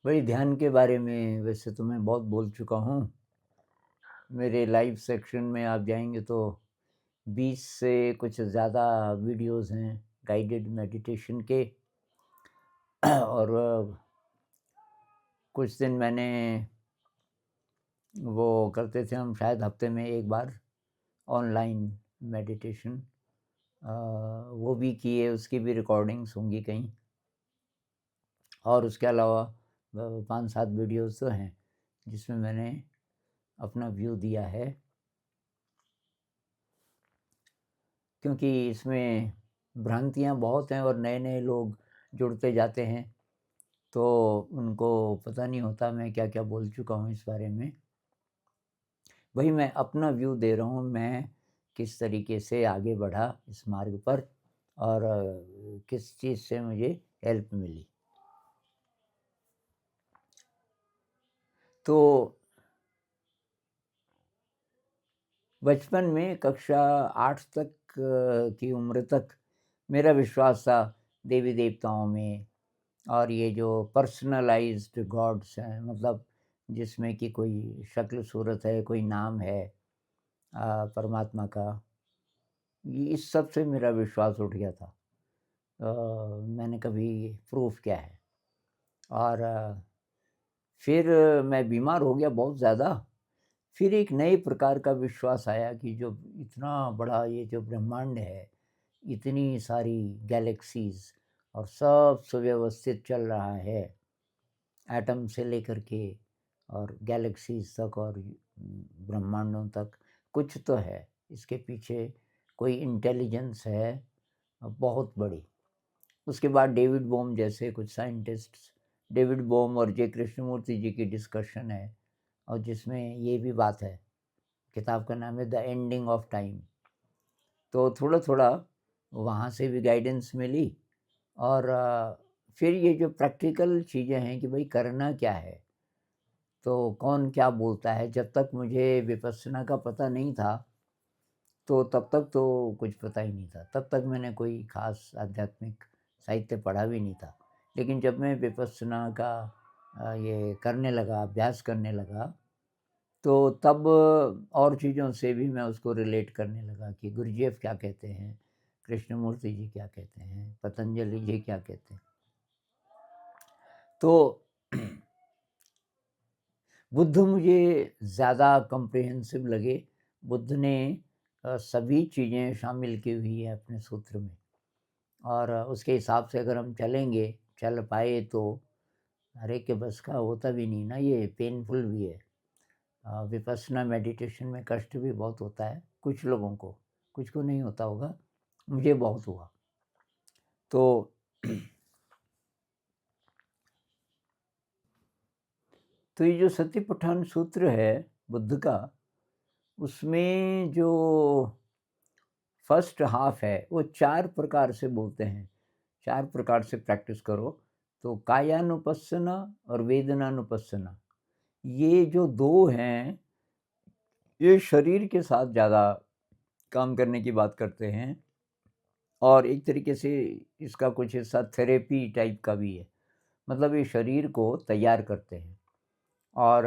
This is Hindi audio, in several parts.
भाई ध्यान के बारे में वैसे तो मैं बहुत बोल चुका हूँ। मेरे लाइव सेक्शन में आप जाएँगे तो 20 से कुछ ज़्यादा वीडियोज़ हैं गाइडेड मेडिटेशन के। और कुछ दिन मैंने वो करते थे हम शायद हफ्ते में एक बार ऑनलाइन मेडिटेशन, वो भी किए, उसकी भी रिकॉर्डिंग्स होंगी कहीं। और उसके अलावा 5-7 वीडियोज़ तो हैं जिसमें मैंने अपना व्यू दिया है। क्योंकि इसमें भ्रांतियाँ बहुत हैं और नए-नए लोग जुड़ते जाते हैं, तो उनको पता नहीं होता मैं क्या-क्या बोल चुका हूँ इस बारे में। वही मैं अपना व्यू दे रहा हूँ, मैं किस तरीके से आगे बढ़ा इस मार्ग पर और किस चीज़ से मुझे हेल्प मिली। तो बचपन में कक्षा 8 तक की उम्र तक मेरा विश्वास था देवी-देवताओं में और ये जो पर्सनलाइज़्ड गॉड्स हैं, मतलब जिसमें कि कोई शक्ल सूरत है, कोई नाम है परमात्मा का, ये इस सब से मेरा विश्वास उठ गया था। मैंने कभी प्रूफ़ किया है और फिर मैं बीमार हो गया बहुत ज़्यादा। फिर एक नए प्रकार का विश्वास आया कि जो इतना बड़ा ये जो ब्रह्मांड है, इतनी सारी गैलेक्सीज़ और सब सुव्यवस्थित चल रहा है, एटम से लेकर के और गैलेक्सीज़ तक और ब्रह्मांडों तक, कुछ तो है। इसके पीछे कोई इंटेलिजेंस है बहुत बड़ी। उसके बाद डेविड बोम जैसे कुछ साइंटिस्ट्स, डेविड बोम और जे कृष्णमूर्ति जी की डिस्कशन है और जिसमें ये भी बात है, किताब का नाम है द एंडिंग ऑफ टाइम। तो थोड़ा-थोड़ा वहाँ से भी गाइडेंस मिली और फिर ये जो प्रैक्टिकल चीज़ें हैं कि भई करना क्या है? तो कौन क्या बोलता है? जब तक मुझे विपश्यना का पता नहीं था, तो तब तक तो कुछ पता ही नहीं था। तब तक मैंने कोई ख़ास आध्यात्मिक साहित्य पढ़ा भी नहीं था। लेकिन जब मैं विपश्यना का ये करने लगा, अभ्यास करने लगा, तो तब और चीज़ों से भी मैं उसको रिलेट करने लगा कि गुरुदेव क्या कहते हैं, कृष्णमूर्ति जी क्या कहते हैं, पतंजलि जी क्या कहते हैं। तो बुद्ध मुझे ज़्यादा कॉम्प्रिहेंसिव लगे। बुद्ध ने सभी चीज़ें शामिल की हुई हैं अपने सूत्र में और उसके हिसाब से अगर हम चलेंगे, चल पाए तो हर एक के बस का होता भी नहीं ना, ये पेनफुल भी है। विपस्सना मेडिटेशन में कष्ट भी बहुत होता है कुछ लोगों को, कुछ को नहीं होता होगा, मुझे बहुत हुआ। तो तो ये जो सतिपट्ठान सूत्र है बुद्ध का, उसमें जो फर्स्ट हाफ है वो 4 प्रकार से बोलते हैं, 4 प्रकार से प्रैक्टिस करो। तो कायानुपस्सना और वेदनानुपस्सना, ये जो 2 हैं, ये शरीर के साथ ज़्यादा काम करने की बात करते हैं और एक तरीके से इसका कुछ हिस्सा थेरेपी टाइप का भी है। मतलब ये शरीर को तैयार करते हैं और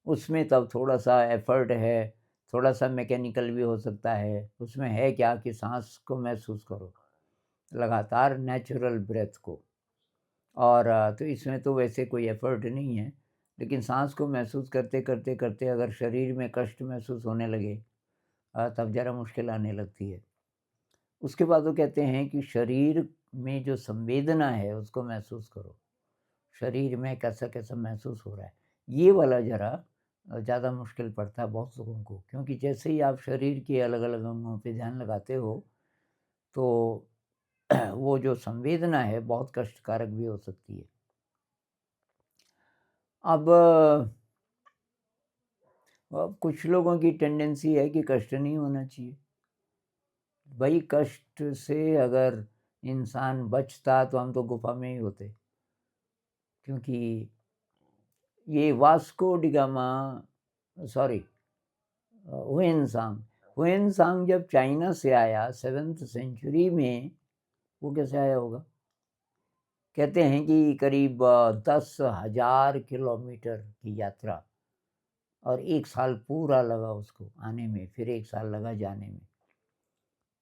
उसमें तब थोड़ा-सा एफ़र्ट है, थोड़ा-सा मैकेनिकल भी हो सकता है। उसमें है क्या कि साँस को महसूस करो, लगातार नेचुरल ब्रेथ को। और तो इसमें तो वैसे कोई एफ़र्ट नहीं है, लेकिन साँस को महसूस करते अगर शरीर में कष्ट महसूस होने लगे, तब ज़रा मुश्किल आने लगती है। उसके बाद वो कहते हैं कि शरीर में जो संवेदना है उसको महसूस करो। शरीर में कैसा-कैसा महसूस हो रहा है। ये वाला ज़रा ज़्यादा मुश्किल पड़ता है बहुत लोगों को, क्योंकि जैसे ही आप शरीर के अलग-अलग अंगों पे ध्यान लगाते हो, तो वो जो संवेदना है बहुत कष्टकारक भी हो सकती है। अब कुछ लोगों की टेंडेंसी है कि कष्ट नहीं होना चाहिए। भई कष्ट से अगर इंसान बचता तो हम तो गुफ़ा में ही होते। क्योंकि ये Vasco D gamma, sorry, when सांग जब चाइना से आया 7th सेंचुरी में, वो कैसे आया होगा? कहते हैं कि करीब 10,000 किलोमीटर की यात्रा, और 1 साल पूरा लगा उसको आने में, फिर 1 साल लगा जाने में।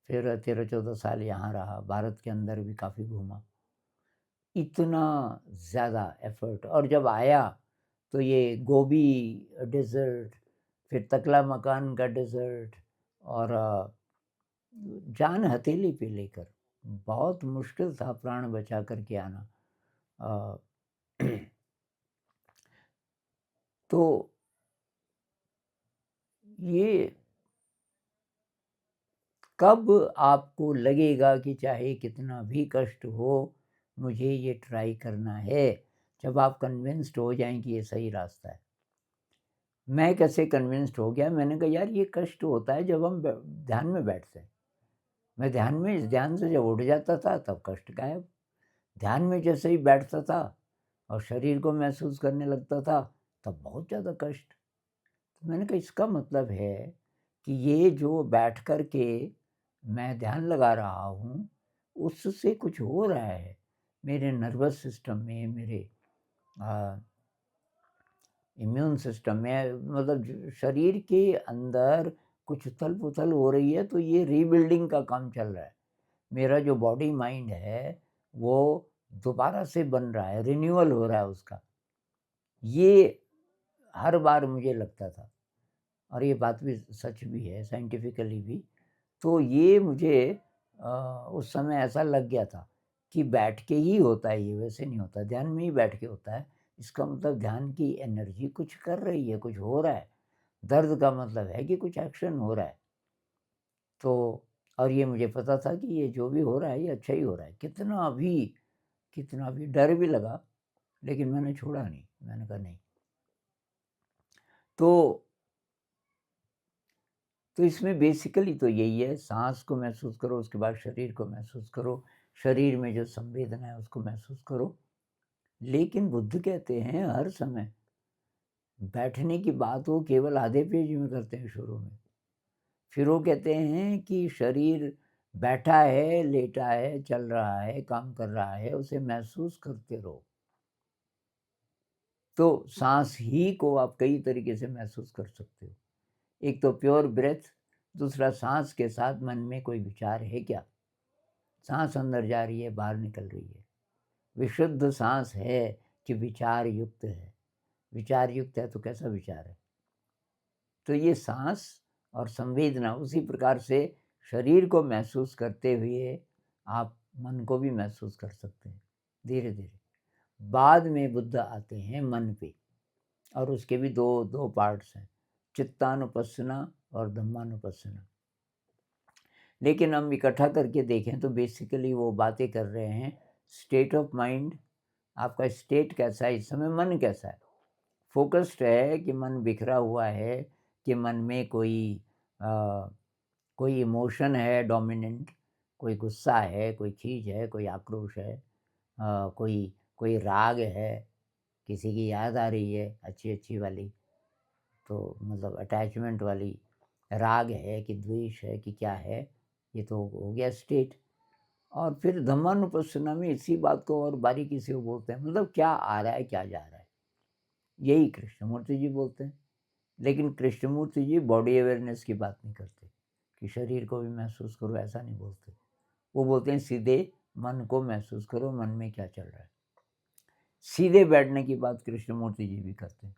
फिर 13-14 साल यहाँ रहा, भारत के अंदर भी काफ़ी घूमा। इतना ज़्यादा एफ़र्ट, और जब आया तो ये गोबी डेज़र्ट, फिर तकला मकान का डेज़र्ट, और जान हथेली पे लेकर बहुत मुश्किल था प्राण बचा कर के आना। अ, तो ये कब आपको लगेगा कि चाहे कितना भी कष्ट हो, मुझे ये ट्राई करना है, जब आप कन्विंस्ड हो जाएँ कि ये सही रास्ता है। मैं कैसे कन्विंस्ड हो गया, मैंने कहा यार ये कष्ट होता है जब हम ध्यान में बैठते हैं। मैं ध्यान से जब उठ जाता था तब कष्ट गायब। ध्यान में जैसे ही बैठता था और शरीर को महसूस करने लगता था, तब बहुत ज़्यादा कष्ट। तो मैंने कहा इसका मतलब है कि ये जो बैठ कर के मैं ध्यान लगा रहा हूँ, उससे कुछ हो रहा है मेरे नर्वस सिस्टम में, मेरे इम्यून सिस्टम में, मतलब शरीर के अंदर कुछ उथल-पुथल हो रही है, तो ये रीबिल्डिंग का काम चल रहा है। मेरा जो बॉडी माइंड है, वो दोबारा से बन रहा है, रिन्यूअल हो रहा है उसका। ये हर बार मुझे लगता था, और ये बात भी सच भी है साइंटिफिकली भी। तो ये मुझे उस समय ऐसा लग गया था कि बैठ के ही होता है ये, वैसे नहीं होता, ध्यान में ही बैठ के होता है। इसका मतलब ध्यान की एनर्जी कुछ कर रही है, कुछ हो रहा है। दर्द का मतलब है कि कुछ एक्शन हो रहा है। तो और ये मुझे पता था कि ये जो भी हो रहा है ये अच्छा ही हो रहा है। कितना भी डर भी लगा, लेकिन मैंने छोड़ा नहीं। मैंने कहा नहीं। तो इसमें बेसिकली तो यही है, साँस को महसूस करो, उसके बाद शरीर को महसूस करो, शरीर में जो संवेदना है उसको महसूस करो। लेकिन बुद्ध कहते हैं हर समय बैठने की बात वो केवल आधे पेज में करते हैं शुरू में। फिर वो कहते हैं कि शरीर बैठा है, लेटा है, चल रहा है, काम कर रहा है, उसे महसूस करते रहो। तो साँस ही को आप कई तरीके से महसूस कर सकते हो। एक तो प्योर ब्रेथ, दूसरा साँस के साथ मन में कोई विचार है क्या? साँस अंदर जा रही है, बाहर निकल रही है। विशुद्ध साँस है कि विचार युक्त है। विचार युक्त है तो कैसा विचार है? तो ये साँस और संवेदना, उसी प्रकार से शरीर को महसूस करते हुए आप मन को भी महसूस कर सकते हैं, धीरे-धीरे। बाद में बुद्ध आते हैं मन पे, और उसके भी 2 पार्ट्स हैं, चित्तानुपස්සना और धम्मानुपස්සना। लेकिन हम इकट्ठा करके देखें तो बेसिकली वो बातें कर रहे हैं स्टेट ऑफ माइंड। आपका स्टेट कैसा है इस समय, मन कैसा है? फ़ोकस्ड है कि मन बिखरा हुआ है, कि मन में अ, कोई इमोशन है डोमिनेंट, कोई गुस्सा है, कोई खीज है, कोई आक्रोश है, कोई कोई राग है, किसी की याद आ रही है अच्छी-अच्छी वाली, तो मतलब अटैचमेंट वाली, राग है कि द्वेष है कि क्या है, ये तो हो गया स्टेट। और फिर धम्मानुपස්සना में इसी बात को और बारीकी से वो बोलते हैं, मतलब क्या आ रहा है, क्या जा रहा है, यही कृष्णमूर्ति जी बोलते हैं। लेकिन कृष्णमूर्ति जी बॉडी अवेयरनेस की बात नहीं करते कि शरीर को भी महसूस करो, ऐसा नहीं बोलते। वो बोलते हैं सीधे मन को महसूस करो, मन में क्या चल रहा है। सीधे बैठने की बात कृष्णमूर्ति जी भी करते हैं।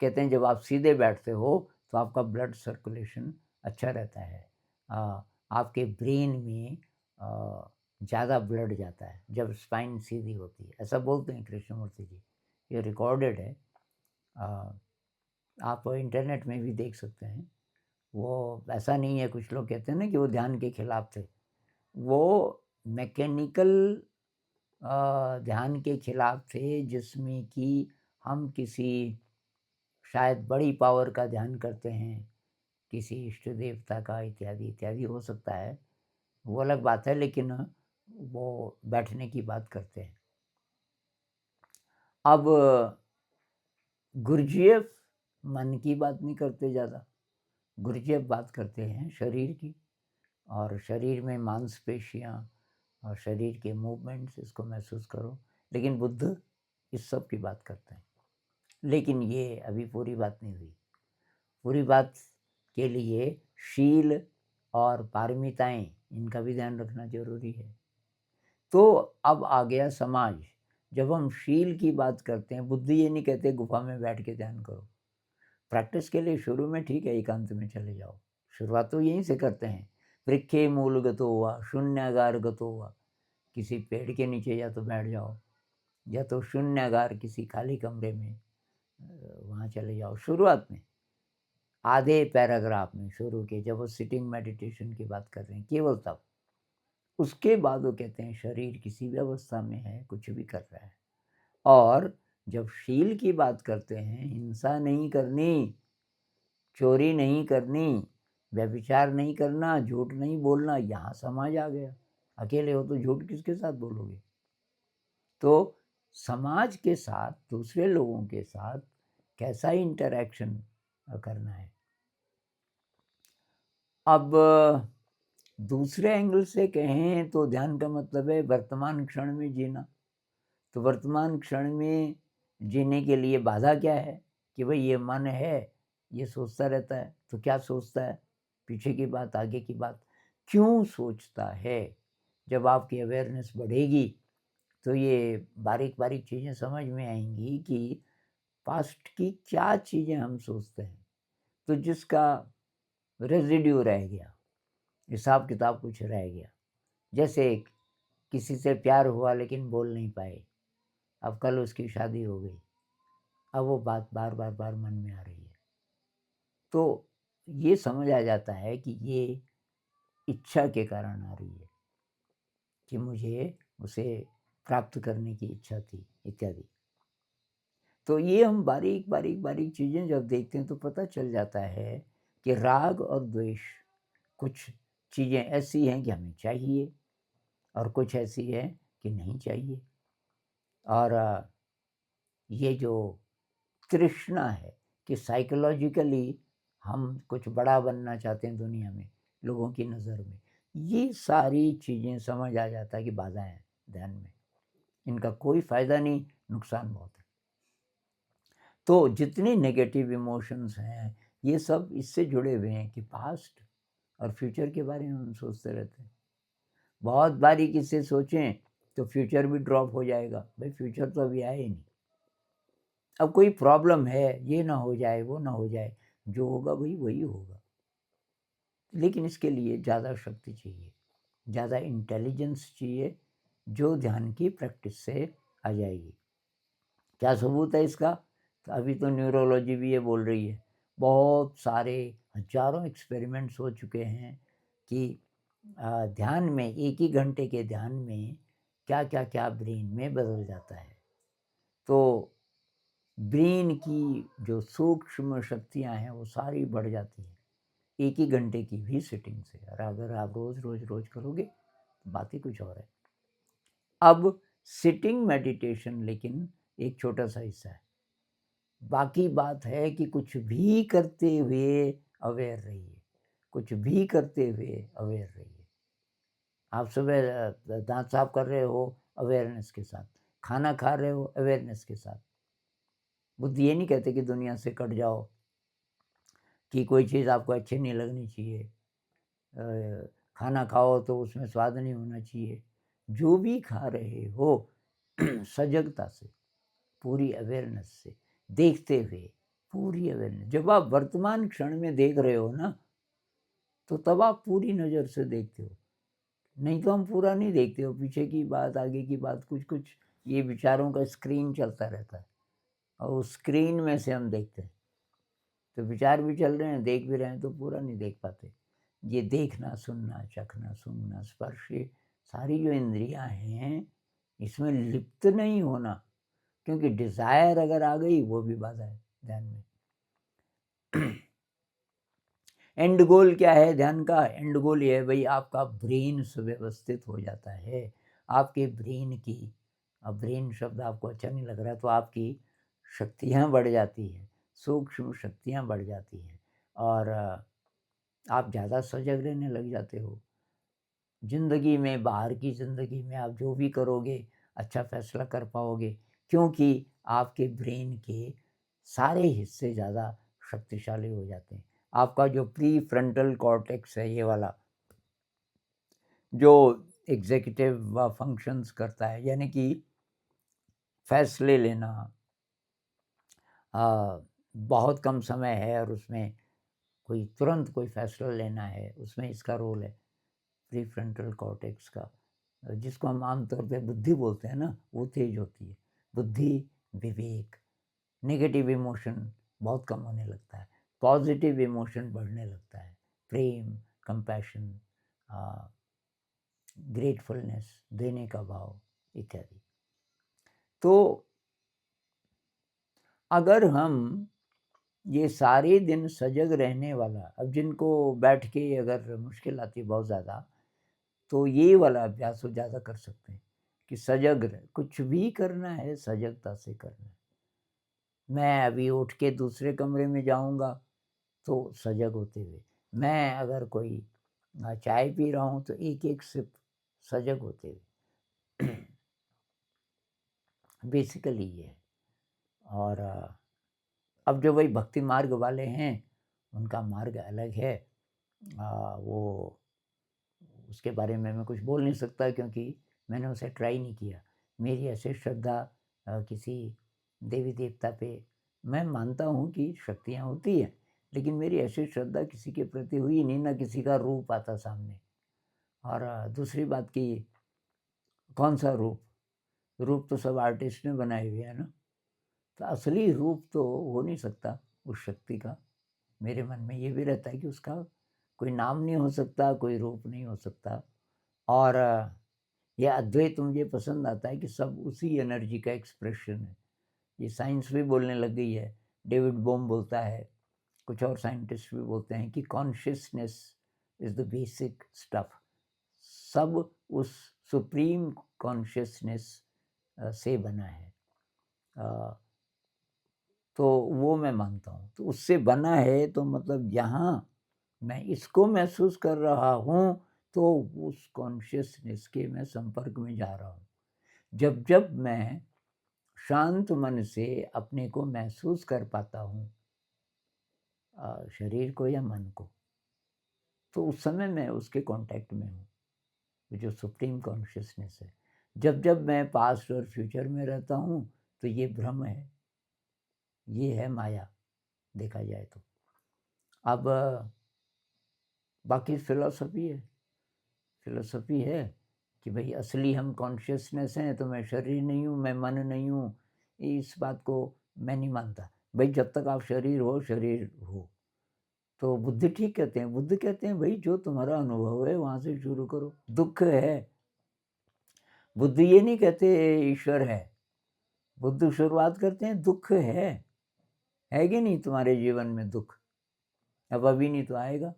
कहते हैं जब आप सीधे बैठते हो तो आपका ब्लड सर्कुलेशन अच्छा रहता है। आपके ब्रेन में ज़्यादा ब्लड जाता है जब स्पाइन सीधी होती है, ऐसा बोलते हैं कृष्णमूर्ति जी। ये रिकॉर्डेड है। अ, आप इंटरनेट में भी देख सकते हैं। वो ऐसा नहीं है, कुछ लोग कहते हैं ना कि वो ध्यान के खिलाफ थे। वो मैकेनिकल ध्यान के खिलाफ थे, जिसमें कि हम किसी शायद बड़ी पावर का ध्यान करते हैं, किसी इष्ट देवता का इत्यादि इत्यादि हो सकता है, वो अलग बात है, लेकिन वो बैठने की बात करते हैं। अब गुरजीएफ मन की बात नहीं करते ज़्यादा, गुरजीएफ बात करते हैं शरीर की, और शरीर में मांसपेशियाँ, और शरीर के मूवमेंट्स इसको महसूस करो। लेकिन बुद्ध इस सब की बात करते हैं। लेकिन ये अभी पूरी बात नहीं हुई। पूरी बात के लिए शील और पारमिताएं, इनका भी ध्यान रखना जरूरी है। तो अब आ गया समाज। जब हम शील की बात करते हैं, बुद्ध ये नहीं कहते गुफा में बैठ के ध्यान करो। प्रैक्टिस के लिए शुरू में ठीक है, एकांत में चले जाओ, शुरुआत तो यहीं से करते हैं। वृक्षे मूलगतो हुआ, शून्यागार गतो हुआ, किसी पेड़ के नीचे या तो बैठ जाओ, या तो शून्यागार किसी खाली कमरे में वहाँ चले जाओ। शुरुआत में आधे पैराग्राफ में शुरू के, जब वो सिटिंग मेडिटेशन की बात कर रहे हैं, केवल तब। उसके बाद वो कहते हैं शरीर किसी भी अवस्था में है, कुछ भी कर रहा है। और जब शील की बात करते हैं, हिंसा नहीं करनी, चोरी नहीं करनी, व्यभिचार नहीं करना, झूठ नहीं बोलना, यहाँ समाज आ गया। अकेले हो तो झूठ किसके साथ बोलोगे? तो समाज के साथ, दूसरे लोगों के साथ कैसा इंटरैक्शन करना है। अब दूसरे एंगल से कहें तो ध्यान का मतलब है वर्तमान क्षण में जीना। तो वर्तमान क्षण में जीने के लिए बाधा क्या है कि भाई ये मन है, ये सोचता रहता है। तो क्या सोचता है? पीछे की बात, आगे की बात, क्यों सोचता है? जब आपकी अवेयरनेस बढ़ेगी तो ये बारीक बारीक चीज़ें समझ में आएंगी कि पास्ट की क्या चीज़ें हम सोचते हैं। तो जिसका रेजिड्यू रह गया, हिसाब किताब कुछ रह गया। जैसे किसी से प्यार हुआ लेकिन बोल नहीं पाए, अब कल उसकी शादी हो गई, अब वो बात बार बार बार मन में आ रही है। तो ये समझ आ जाता है कि ये इच्छा के कारण आ रही है, कि मुझे उसे प्राप्त करने की इच्छा थी इत्यादि। तो ये हम बारीक बारीक बारीक चीज़ें जब देखते हैं तो पता चल जाता है कि राग और द्वेष, कुछ चीज़ें ऐसी हैं कि हमें चाहिए और कुछ ऐसी है कि नहीं चाहिए। और ये जो तृष्णा है कि साइकोलॉजिकली हम कुछ बड़ा बनना चाहते हैं दुनिया में, लोगों की नज़र में, ये सारी चीज़ें समझ आ जाता है कि बाधाएं हैं ध्यान में। इनका कोई फ़ायदा नहीं, नुकसान बहुत है। तो जितने नेगेटिव इमोशंस हैं, ये सब इससे जुड़े हुए हैं कि पास्ट और फ्यूचर के बारे में हम सोचते रहते हैं। बहुत बारीकी से सोचें तो फ्यूचर भी ड्रॉप हो जाएगा। भाई फ्यूचर तो अभी आया ही नहीं। अब कोई प्रॉब्लम है, ये ना हो जाए, वो ना हो जाए, जो होगा भाई वही होगा। लेकिन इसके लिए ज़्यादा शक्ति चाहिए, ज़्यादा इंटेलिजेंस चाहिए, जो ध्यान की प्रैक्टिस से आ जाएगी। क्या सबूत है इसका? तो अभी तो न्यूरोलॉजी भी ये बोल रही है, बहुत सारे हजारों एक्सपेरिमेंट्स हो चुके हैं कि ध्यान में, एक ही घंटे के ध्यान में क्या क्या क्या ब्रेन में बदल जाता है। तो ब्रेन की जो सूक्ष्म शक्तियाँ हैं वो सारी बढ़ जाती हैं एक ही घंटे की भी सिटिंग से। और अगर आप रोज़ रोज़ रोज़ करोगे तो बात ही कुछ और है। अब सिटिंग मेडिटेशन लेकिन एक छोटा सा हिस्सा है। बाकी बात है कि कुछ भी करते हुए अवेयर रहिए, कुछ भी करते हुए अवेयर रहिए। आप सुबह दांत साफ कर रहे हो, अवेयरनेस के साथ। खाना खा रहे हो, अवेयरनेस के साथ। बुद्ध ये नहीं कहते कि दुनिया से कट जाओ, कि कोई चीज़ आपको अच्छी नहीं लगनी चाहिए, खाना खाओ तो उसमें स्वाद नहीं होना चाहिए। जो भी खा रहे हो सजगता से, पूरी अवेयरनेस से, देखते हुए, पूरी अवेयरनेस। जब आप वर्तमान क्षण में देख रहे हो ना, तो तब आप पूरी नज़र से देखते हो। नहीं तो हम पूरा नहीं देखते हो, पीछे की बात, आगे की बात, कुछ कुछ ये विचारों का स्क्रीन चलता रहता है, और उस स्क्रीन में से हम देखते हैं। तो विचार भी चल रहे हैं, देख भी रहे हैं, तो पूरा नहीं देख पाते। ये देखना, सुनना, चखना, सूंघना, स्पर्श, ये सारी जो इंद्रियां हैं, इसमें लिप्त नहीं होना, क्योंकि डिज़ायर अगर आ गई वो भी बाधा है ध्यान में। एंड गोल क्या है ध्यान का? एंड गोल ये है भाई, आपका ब्रेन सुव्यवस्थित हो जाता है। आपके ब्रेन की, अब ब्रेन शब्द आपको अच्छा नहीं लग रहा, तो आपकी शक्तियाँ बढ़ जाती हैं, सूक्ष्म शक्तियाँ बढ़ जाती हैं, और आप ज़्यादा सजग रहने लग जाते हो। ज़िंदगी में, बाहर की ज़िंदगी में आप जो भी करोगे अच्छा फ़ैसला कर पाओगे, क्योंकि आपके ब्रेन के सारे हिस्से ज़्यादा शक्तिशाली हो जाते हैं। आपका जो प्रीफ्रंटल कॉर्टेक्स है, ये वाला, जो एग्ज़ीक्यूटिव फंक्शंस करता है, यानी कि फ़ैसले लेना, बहुत कम समय है और उसमें कोई तुरंत कोई फ़ैसला लेना है, उसमें इसका रोल है प्रीफ्रंटल कॉर्टेक्स का, जिसको हम आमतौर पे बुद्धि बोलते हैं ना, वो तेज होती है। बुद्धि, विवेक, नेगेटिव इमोशन बहुत कम होने लगता है, पॉजिटिव इमोशन बढ़ने लगता है, प्रेम, कंपैशन, ग्रेटफुलनेस, देने का भाव इत्यादि। तो अगर हम ये सारे दिन सजग रहने वाला, अब जिनको बैठ के अगर मुश्किल आती है बहुत ज़्यादा, तो ये वाला अभ्यास वो ज़्यादा कर सकते हैं कि सजग रहे, कुछ भी करना है सजगता से करना है। मैं अभी उठ के दूसरे कमरे में जाऊंगा तो सजग होते हुए, मैं अगर कोई चाय पी रहा हूँ तो एक एक सिप सजग होते हुए। बेसिकली ये है। और अब जो वही भक्ति मार्ग वाले हैं उनका मार्ग अलग है। वो उसके बारे में मैं कुछ बोल नहीं सकता क्योंकि मैंने उसे ट्राई नहीं किया। मेरी ऐसे श्रद्धा किसी देवी देवता पे, मैं मानता हूँ कि शक्तियाँ होती हैं, लेकिन मेरी ऐसी श्रद्धा किसी के प्रति हुई नहीं, ना किसी का रूप आता सामने। और दूसरी बात कि कौन सा रूप, रूप तो सब आर्टिस्ट ने बनाए हुए हैं ना, तो असली रूप तो हो नहीं सकता उस शक्ति का। मेरे मन में ये भी रहता है कि उसका कोई नाम नहीं हो सकता, कोई रूप नहीं हो सकता। और यह अद्वैत मुझे पसंद आता है कि सब उसी एनर्जी का एक्सप्रेशन है। ये साइंस भी बोलने लग गई है, डेविड बोम बोलता है, कुछ और साइंटिस्ट भी बोलते हैं कि consciousness is the basic stuff. सब उस सुप्रीम कॉन्शियसनेस से बना है। तो वो मैं मानता हूँ, तो उससे बना है, तो मतलब यहाँ मैं इसको महसूस कर रहा हूँ तो उस कॉन्शियसनेस के मैं संपर्क में जा रहा हूँ। जब जब मैं शांत मन से अपने को महसूस कर पाता हूँ, शरीर को या मन को, तो उस समय मैं उसके कांटेक्ट में हूँ, जो सुप्रीम कॉन्शियसनेस है। जब जब मैं पास्ट और फ्यूचर में रहता हूँ तो ये भ्रम है, ये है माया, देखा जाए तो। अब बाकी फिलॉसफी है कि भाई असली हम कॉन्शियसनेस हैं, तो मैं शरीर नहीं हूँ, मैं मन नहीं हूँ। इस बात को मैं नहीं मानता। भाई जब तक आप शरीर हो तो बुद्धि ठीक कहते हैं, बुद्ध कहते हैं भाई जो तुम्हारा अनुभव है वहाँ से शुरू करो। दुख है, बुद्ध ये नहीं कहते ईश्वर है, बुद्ध शुरुआत करते हैं दुख है कि नहीं तुम्हारे जीवन में दुख? अब अभी नहीं तो आएगा।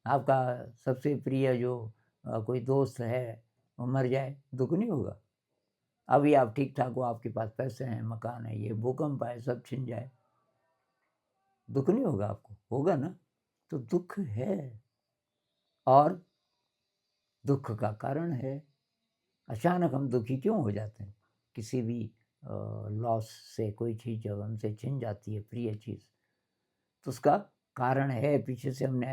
आपका सबसे प्रिय जो कोई दोस्त है वो मर जाए, दुख नहीं होगा? अभी आप ठीक ठाक हो, आपके पास पैसे हैं, मकान है, ये भूकंप आए, सब छिन जाए, दुख नहीं होगा आपको? होगा ना? तो दुख है, और दुख का कारण है। अचानक हम दुखी क्यों हो जाते हैं? किसी भी लॉस से कोई चीज़ जब हमसे छिन जाती है, प्रिय चीज़, तो उसका कारण है, पीछे से हमने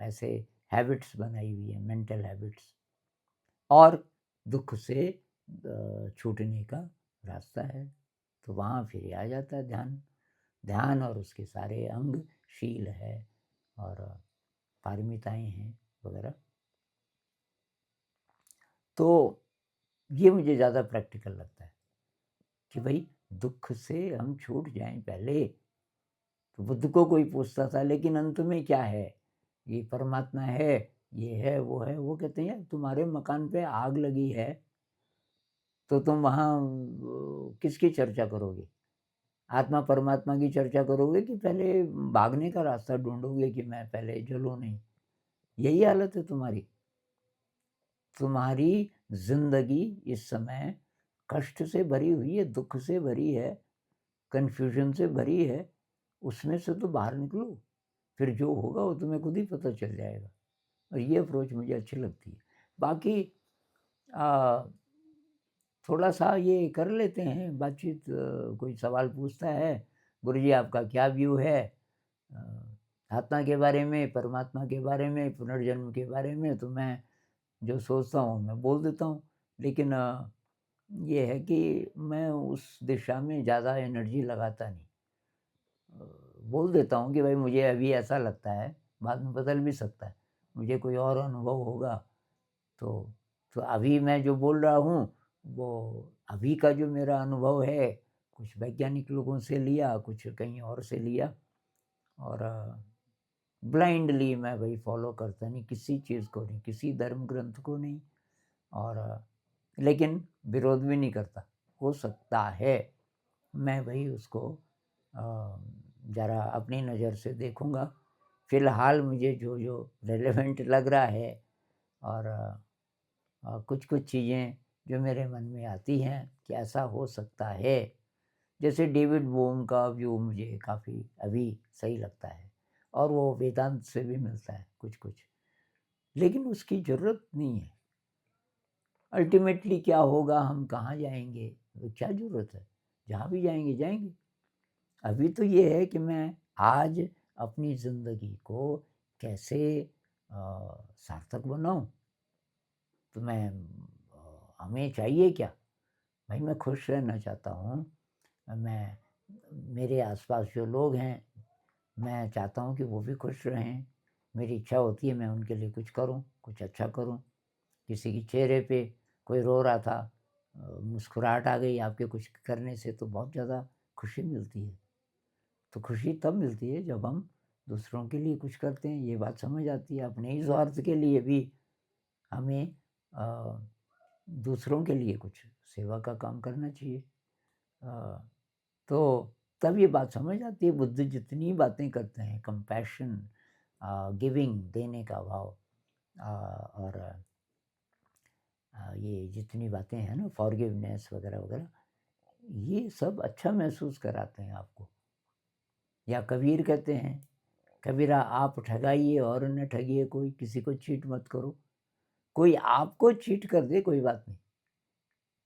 ऐसे हैबिट्स बनाई हुई है, मेंटल हैबिट्स। और दुख से छूटने का रास्ता है, तो वहाँ फिर आ जाता है ध्यान। ध्यान और उसके सारे अंग, शील है और पारमिताएं हैं वगैरह। तो ये मुझे ज़्यादा प्रैक्टिकल लगता है कि भाई दुख से हम छूट जाएं पहले। तो बुद्ध को कोई पूछता था लेकिन अंत में क्या है, ये परमात्मा है, ये है वो है। वो कहते हैं तुम्हारे मकान पे आग लगी है तो तुम वहाँ किसकी चर्चा करोगे? आत्मा परमात्मा की चर्चा करोगे कि पहले भागने का रास्ता ढूंढोगे कि मैं पहले जलूं नहीं? यही हालत है तुम्हारी। तुम्हारी जिंदगी इस समय कष्ट से भरी हुई है, दुख से भरी है, कन्फ्यूजन से भरी है। उसमें से तो बाहर निकलो, फिर जो होगा वो तुम्हें खुद ही पता चल जाएगा। और ये अप्रोच मुझे अच्छी लगती है। बाकी अ, थोड़ा-सा ये कर लेते हैं बातचीत, कोई सवाल पूछता है, गुरुजी आपका क्या व्यू है? अ, आत्मा के बारे में, परमात्मा के बारे में, पुनर्जन्म के बारे में, तो मैं जो सोचता हूँ मैं बोल देता हूँ। लेकिन ये है कि मैं उस दिशा में ज़्यादा एनर्जी लगाता नहीं। अ, बोल देता हूँ कि भाई मुझे अभी ऐसा लगता है, बाद में बदल भी सकता है। मुझे कोई और अनुभव होगा तो अभी मैं जो बोल रहा हूँ, वो अभी का जो मेरा अनुभव है, कुछ वैज्ञानिक लोगों से लिया, कुछ कहीं और से लिया, और ब्लाइंडली मैं वही फ़ॉलो करता नहीं, किसी चीज़ को नहीं, किसी धर्म ग्रंथ को नहीं, और लेकिन विरोध भी नहीं करता। हो सकता है मैं वही उसको ज़रा अपनी नज़र से देखूँगा। फ़िलहाल मुझे जो रेलेवेंट लग रहा है, और कुछ-कुछ चीज़ें जो मेरे मन में आती हैं कि ऐसा हो सकता है। जैसे डेविड बोहम का व्यू मुझे काफ़ी अभी सही लगता है, और वो वेदांत से भी मिलता है कुछ-कुछ। लेकिन उसकी ज़रूरत नहीं है। अल्टीमेटली क्या होगा, हम कहाँ जाएँगे, तो क्या ज़रूरत है? जहाँ भी जाएँगे, जाएँगे। अभी तो ये है कि मैं आज अपनी ज़िंदगी को कैसे सार्थक बनाऊँ। तो हमें चाहिए क्या? भाई मैं खुश रहना चाहता हूँ। मैं मेरे आस-पास जो लोग हैं, मैं चाहता हूँ कि वो भी खुश रहें। मेरी इच्छा होती है मैं उनके लिए कुछ करूँ, कुछ अच्छा करूँ। किसी के चेहरे पे कोई रो रहा था, मुस्कुराहट आ गई आपके कुछ करने से, तो बहुत ज़्यादा खुशी मिलती है। तो खुशी तब मिलती है जब हम दूसरों के लिए कुछ करते हैं, ये बात समझ आती है। अपने ही स्वार्थ के लिए भी हमें अ, दूसरों के लिए कुछ सेवा का काम करना चाहिए। अ, तो तब ये बात समझ आती है। बुद्ध जितनी बातें करते हैं, कंपैशन, गिविंग, देने का भाव, और ये जितनी बातें हैं ना, फॉरगिवनेस वगैरह-वगैरह, ये सब अच्छा महसूस कराते हैं आपको। या कबीर कहते हैं, कबीरा आप ठगाइए और न ठगिए कोई, किसी को चीट मत करो। कोई आपको चीट कर दे कोई बात नहीं,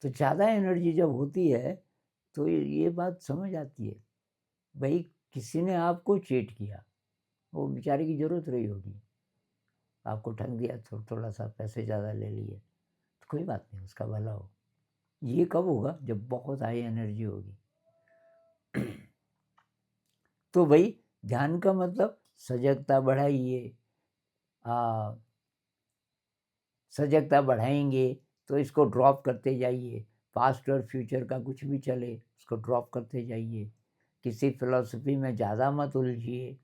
तो ज़्यादा एनर्जी जब होती है तो ये बात समझ आती है। भई किसी ने आपको चीट किया, वो बेचारे की ज़रूरत रही होगी, आपको ठग दिया, थोड़ा-सा पैसे ज़्यादा ले लिए, तो कोई बात नहीं, उसका भला हो। ये कब होगा? जब बहुत हाई एनर्जी होगी। तो भई ध्यान का मतलब सजगता बढ़ाइए। अ, सजगता बढ़ाएँगे तो इसको ड्रॉप करते जाइए। पास्ट और फ्यूचर का कुछ भी चले, उसको ड्रॉप करते जाइए। किसी फ़िलॉसफ़ी में ज़्यादा मत उलझिए,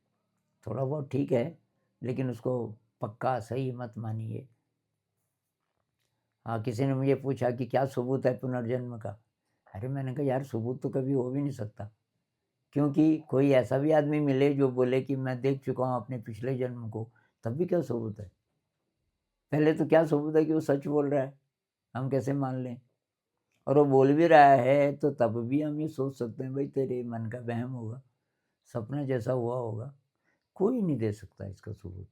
थोड़ा बहुत ठीक है, लेकिन उसको पक्का सही मत मानिए। हाँ, किसी ने मुझे पूछा कि क्या सबूत है पुनर्जन्म का? अरे मैंने कहा यार सबूत तो कभी हो भी नहीं सकता, क्योंकि कोई ऐसा भी आदमी मिले जो बोले कि मैं देख चुका हूँ अपने पिछले जन्म को, तब भी क्या सबूत है? पहले तो क्या सबूत है कि वो सच बोल रहा है, हम कैसे मान लें? और वो बोल भी रहा है तो तब भी हम ये सोच सकते हैं भाई तेरे मन का वहम होगा, सपना जैसा हुआ होगा, कोई नहीं दे सकता इसका सबूत।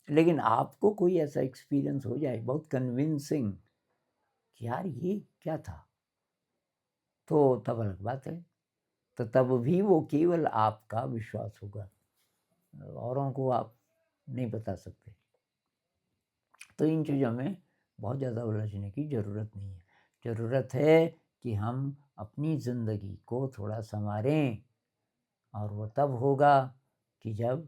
लेकिन आपको कोई ऐसा एक्सपीरियंस हो जाए बहुत कन्विंसिंग कि यार ये क्या था? तो तब अलग बात है, तो तब भी वो केवल आपका विश्वास होगा, औरों को आप नहीं बता सकते। तो इन चीज़ों में बहुत ज़्यादा उलझने की ज़रूरत नहीं है। ज़रूरत है कि हम अपनी ज़िंदगी को थोड़ा सँवारें, और वो तब होगा कि जब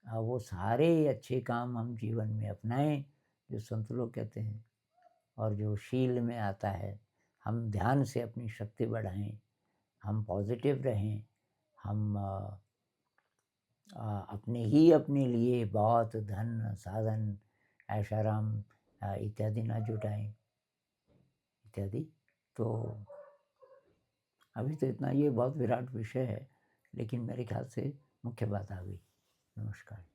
वो सारे अच्छे काम हम जीवन में अपनाएँ, जो संत लोग कहते हैं, और जो शील में आता है। हम ध्यान से अपनी शक्ति बढ़ाएँ, हम पॉज़िटिव रहें, हम अपने लिए बहुत धन, साधन, ऐश-आराम इत्यादि ना जुटाएँ, इत्यादि। तो अभी तो इतना, ये बहुत विराट विषय है, लेकिन मेरे ख़्याल से मुख्य बात आ गई। नमस्कार।